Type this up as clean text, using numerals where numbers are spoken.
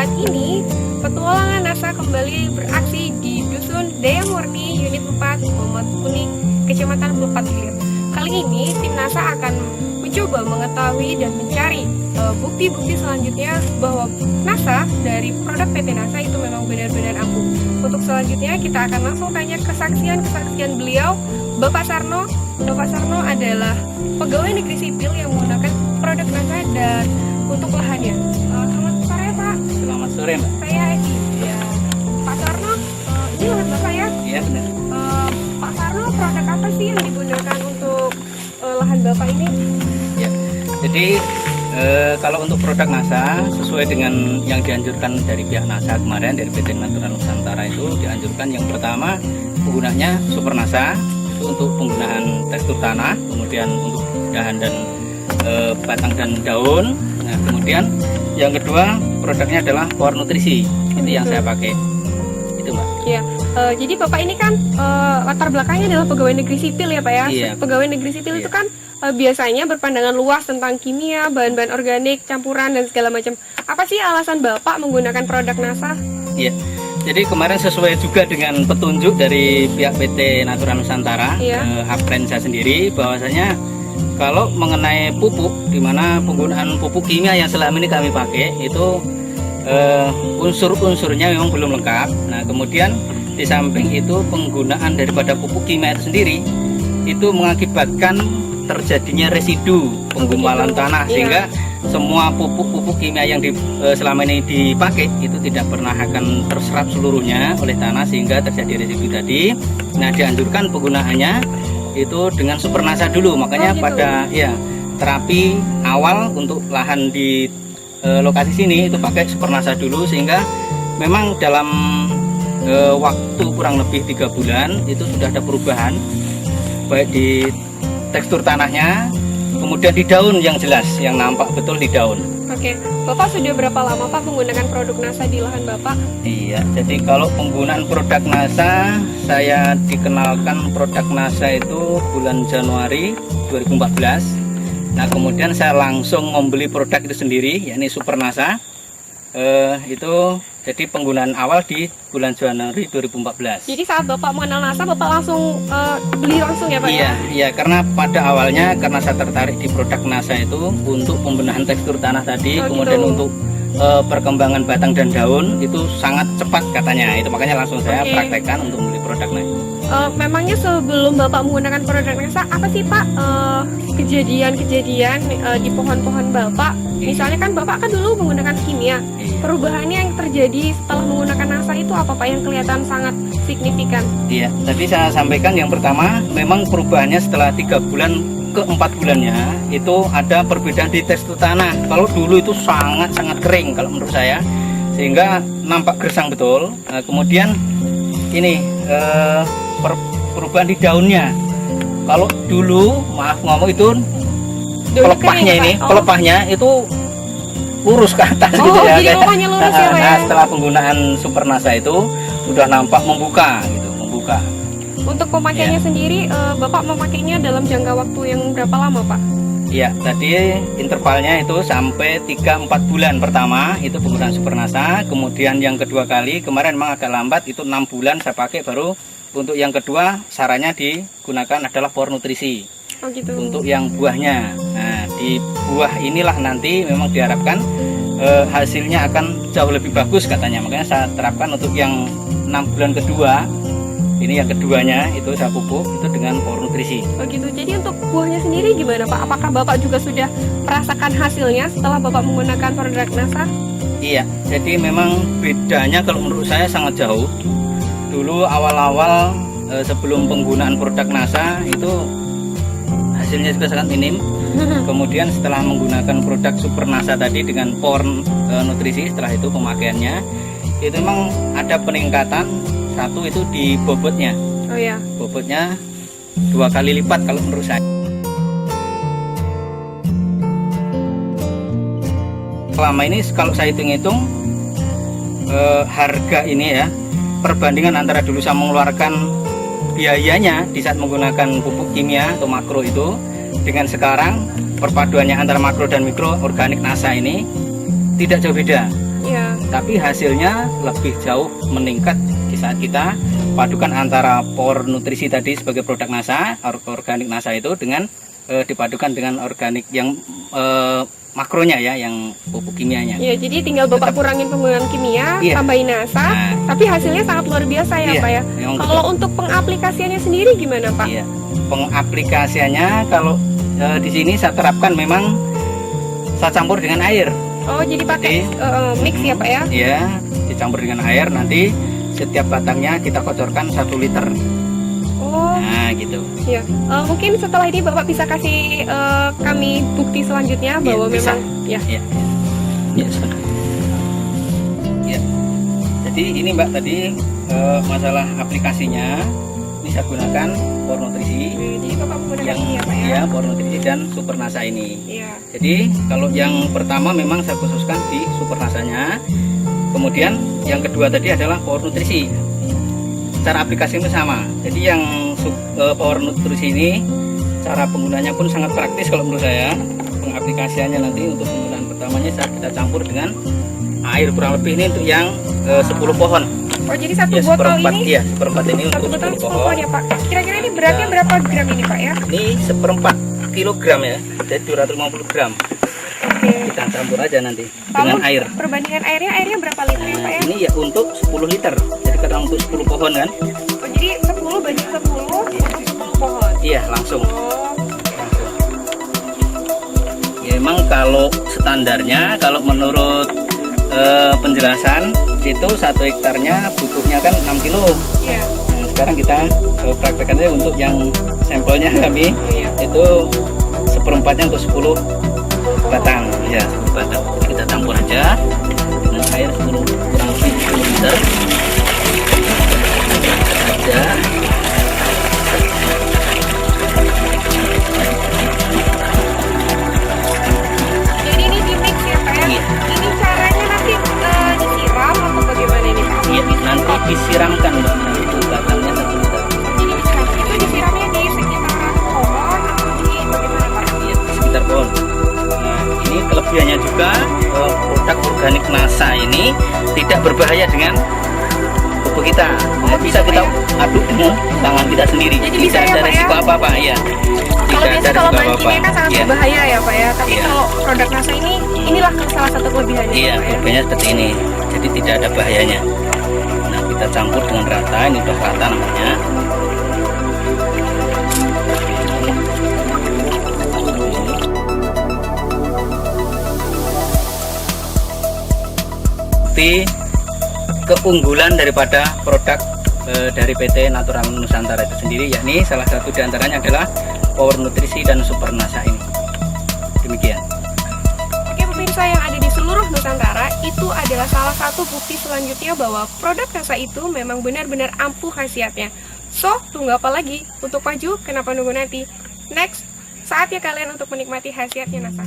Saat ini, petualangan NASA kembali beraksi di Dusun Daya Murni Unit 4, Momot Kuning, Kecamatan Belupat Hilir. Kali ini, tim NASA akan mencoba mengetahui dan mencari bukti-bukti selanjutnya bahwa NASA dari produk PT NASA itu memang benar-benar ampuh. Untuk selanjutnya, kita akan langsung tanya kesaksian beliau, Bapak Sarno. Bapak Sarno adalah pegawai negeri sipil yang menggunakan produk NASA dan untuk lahannya. Selamat sore, Pak. Selamat sore, Mbak. Saya Eki. Ya. Pak Sarno, ini lahan Bapak ya? Iya, benar. Pak Sarno, produk apa sih yang digunakan untuk lahan Bapak ini? Ya. Jadi kalau untuk produk NASA sesuai dengan yang dianjurkan dari pihak NASA kemarin dari PT Natura Nusantara itu dianjurkan yang pertama penggunanya Super NASA itu untuk penggunaan tekstur tanah, kemudian untuk dahan dan batang dan daun. Nah, kemudian yang kedua produknya adalah Power Nutrisi, itu yang saya pakai. Itu, Mbak. Ya, jadi Bapak ini kan latar belakangnya adalah pegawai negeri sipil ya Pak ya. Iya. Pegawai negeri sipil itu kan biasanya berpandangan luas tentang kimia, bahan-bahan organik, campuran dan segala macam. Apa sih alasan Bapak menggunakan produk NASA? Iya. Jadi kemarin sesuai juga dengan petunjuk dari pihak PT Natura Nusantara, Apren saya sendiri, bahwasanya kalau mengenai pupuk, di mana penggunaan pupuk kimia yang selama ini kami pakai itu unsur-unsurnya memang belum lengkap. Nah, kemudian di samping itu penggunaan daripada pupuk kimia itu sendiri itu mengakibatkan terjadinya residu penggumpalan tanah, sehingga semua pupuk-pupuk kimia yang selama ini dipakai itu tidak pernah akan terserap seluruhnya oleh tanah sehingga terjadi residu tadi. Nah, dianjurkan penggunaannya itu dengan Super NASA dulu, makanya pada terapi awal untuk lahan di lokasi sini itu pakai Super NASA dulu, sehingga memang dalam waktu kurang lebih 3 bulan itu sudah ada perubahan baik di tekstur tanahnya, kemudian di daun yang jelas, yang nampak betul di daun. Oke, Bapak sudah berapa lama Pak menggunakan produk NASA di lahan Bapak? Iya, jadi kalau penggunaan produk NASA, saya dikenalkan produk NASA itu bulan Januari 2014. Nah, kemudian saya langsung membeli produk itu sendiri, yakni Super NASA. Itu jadi penggunaan awal di bulan Januari 2014. Jadi saat Bapak mengenal NASA, Bapak langsung beli langsung ya Pak? Iya, karena pada awalnya karena saya tertarik di produk NASA itu untuk pembenahan tekstur tanah tadi, kemudian untuk perkembangan batang dan daun itu sangat cepat katanya. Itu makanya langsung saya praktekkan untuk membeli produk NASA. Memangnya sebelum Bapak menggunakan produk NASA, apa sih Pak kejadian-kejadian di pohon-pohon Bapak? Misalnya kan Bapak kan dulu menggunakan kimia. Perubahannya yang terjadi setelah menggunakan NASA itu apa Pak yang kelihatan sangat signifikan? Iya, tadi saya sampaikan yang pertama memang perubahannya setelah 3 bulan ke 4 bulannya itu ada perbedaan di tekstur tanah. Kalau dulu itu sangat-sangat kering kalau menurut saya, sehingga nampak gersang betul. Kemudian ini perubahan di daunnya. Kalau dulu maaf ngomong itu pelepahnya ini, pelepahnya itu lurus ke atas gitu ya. Jadi pelepahnya lurus ya Pak ya? Nah, setelah penggunaan Super NASA itu sudah nampak membuka gitu, membuka. Untuk pemakaiannya sendiri, Bapak memakainya dalam jangka waktu yang berapa lama Pak? Iya, tadi intervalnya itu sampai 3-4 bulan pertama itu penggunaan Super NASA. Kemudian yang kedua kali, kemarin memang agak lambat, itu 6 bulan saya pakai baru. Untuk yang kedua, sarannya digunakan adalah Power Nutrisi. Oh gitu. Untuk yang buahnya. Nah, di buah inilah nanti memang diharapkan hasilnya akan jauh lebih bagus katanya. Makanya saya terapkan untuk yang 6 bulan kedua. Ini yang keduanya itu saya pupuk itu dengan Power Nutrisi. Oh gitu. Jadi untuk buahnya sendiri gimana Pak? Apakah Bapak juga sudah merasakan hasilnya setelah Bapak menggunakan produk NASA? Iya, jadi memang bedanya kalau menurut saya sangat jauh. Dulu awal-awal sebelum penggunaan produk NASA itu hasilnya juga sangat minim. Kemudian setelah menggunakan produk Super NASA tadi dengan Power Nutrisi, setelah itu pemakaiannya itu memang ada peningkatan. Satu itu di bobotnya. Oh ya. Bobotnya 2 kali lipat kalau menurut saya. Selama ini kalau saya hitung-hitung harga ini ya, perbandingan antara dulu saya mengeluarkan biayanya di saat menggunakan pupuk kimia atau makro itu dengan sekarang perpaduannya antara makro dan mikro organik NASA ini tidak jauh beda. Ya. tapi hasilnya lebih jauh meningkat di saat kita padukan antara power nutrisi tadi sebagai produk NASA, organik NASA itu dengan dipadukan dengan organik yang makronya ya, yang pupuk kimianya. Ya, jadi tinggal Bapak kurangin penggunaan kimia, Iya. tambahin NASA, tapi hasilnya sangat luar biasa ya Iya, Pak ya. memang Kalau betul. untuk pengaplikasiannya sendiri gimana Pak? Iya. Pengaplikasiannya kalau di sini saya terapkan memang saya campur dengan air. Oh, jadi pakai mix ya Pak ya? Iya, dicampur dengan air, nanti setiap batangnya kita kocorkan 1 liter. Oh, Nah, gitu. iya. Mungkin setelah ini Bapak bisa kasih kami bukti selanjutnya bahwa bisa. memang ya. Ya, ya, sudah. Ya. Jadi ini Mbak tadi masalah aplikasinya ini saya gunakan Power Nutrisi Jadi Bapak menggunakan yang ini ya Pak ya? ya Power Nutrisi dan Super NASA ini. Iya. Jadi kalau yang pertama memang saya khususkan di Super NASA-nya. Kemudian yang kedua tadi adalah Power Nutrisi. Cara aplikasi itu sama. Jadi yang Power Nutrisi ini cara penggunanya pun sangat praktis kalau menurut saya. Pengaplikasiannya nanti untuk penggunaan pertamanya saat kita campur dengan air kurang lebih ini untuk yang 10 pohon. Oh, jadi satu Ya, botol seperempat, ini ya, seperempat ini satu untuk botol 10 10 pohon. pohon ya Pak. Kira-kira ini beratnya berapa gram ini Pak ya? Ini seperempat kilogram ya, jadi 250 gram. Oke. Kita campur aja nanti Lalu dengan air. perbandingan airnya berapa liter ya Pak ya? Ini ya untuk 10 liter, jadi kita untuk 10 pohon kan. Oh, jadi 10 banding 10 untuk 10 pohon. Iya, langsung. Oh, Ya, memang kalau standarnya, kalau menurut penjelasan itu 1 hektarnya butuhnya kan 6 kilo. iya. Nah, sekarang kita praktekkan aja untuk yang sampelnya kami Iya. itu seperempatnya untuk 10 batang. Ya, 10 batang. Jadi kita campur aja dengan air 10 kurang lebih 10 liter. Aja. Jadi ini di mix ya Pak ya? Iya. Ini caranya nanti disiram atau bagaimana ini Pak? Iya, nanti disiramkan Mbak. Nah, itu batangnya 1 liter. Jadi disiram. Itu disiramnya di sekitaran pohon atau di bagaimana Pak? Iya, di sekitar pohon. Nah, ini kelebihannya juga produk organik NASA ini tidak berbahaya dengan tubuh kita. Nah, bisa kita aduk dengan tangan kita sendiri. Jadi bisa tidak ya, ada Pak, resiko ya? apa-apa, ya. Kalau biasa kalau bahan resiko kimia kan sangat Iya. berbahaya ya Pak ya. Tapi Iya. kalau produk NASA ini inilah salah satu kelebihannya Iya, Pak ya. kelebihannya seperti ini. Jadi tidak ada bahayanya. Nah, kita campur dengan rata, ini udah rata namanya. Tapi keunggulan daripada produk dari PT Natural Nusantara itu sendiri, yakni salah satu diantaranya adalah Power Nutrisi dan Super NASA ini. Demikian. Oke pemirsa yang ada di seluruh Nusantara, itu adalah salah satu bukti selanjutnya bahwa produk NASA itu memang benar-benar ampuh khasiatnya. So, tunggu apa lagi? Untuk maju, kenapa nunggu nanti? Next, saatnya kalian untuk menikmati khasiatnya NASA.